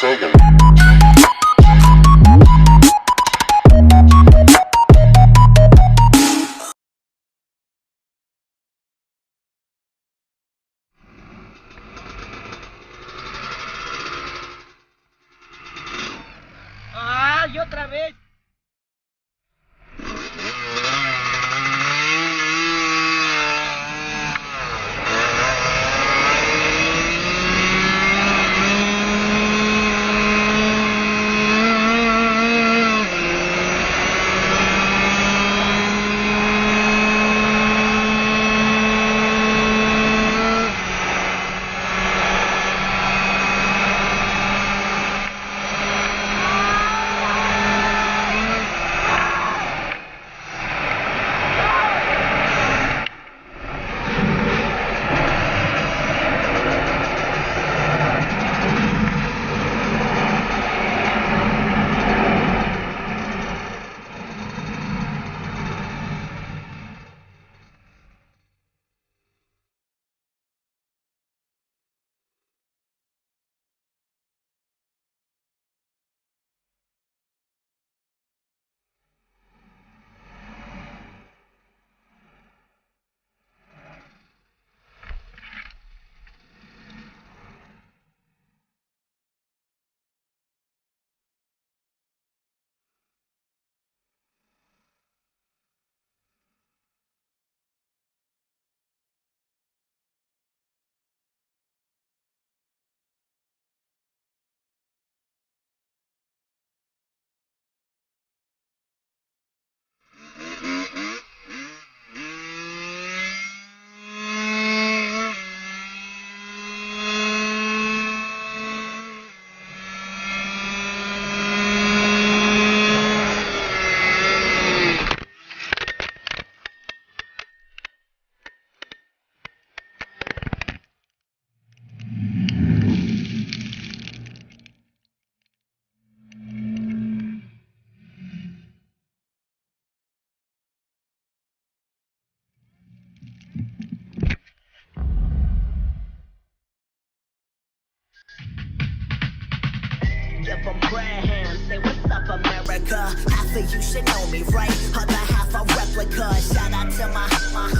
Sagan. ¡Ah! ¡Y otra vez! Give 'em Graham, say what's up America. Half of you should know me, right? Other half a replica. Shout out to my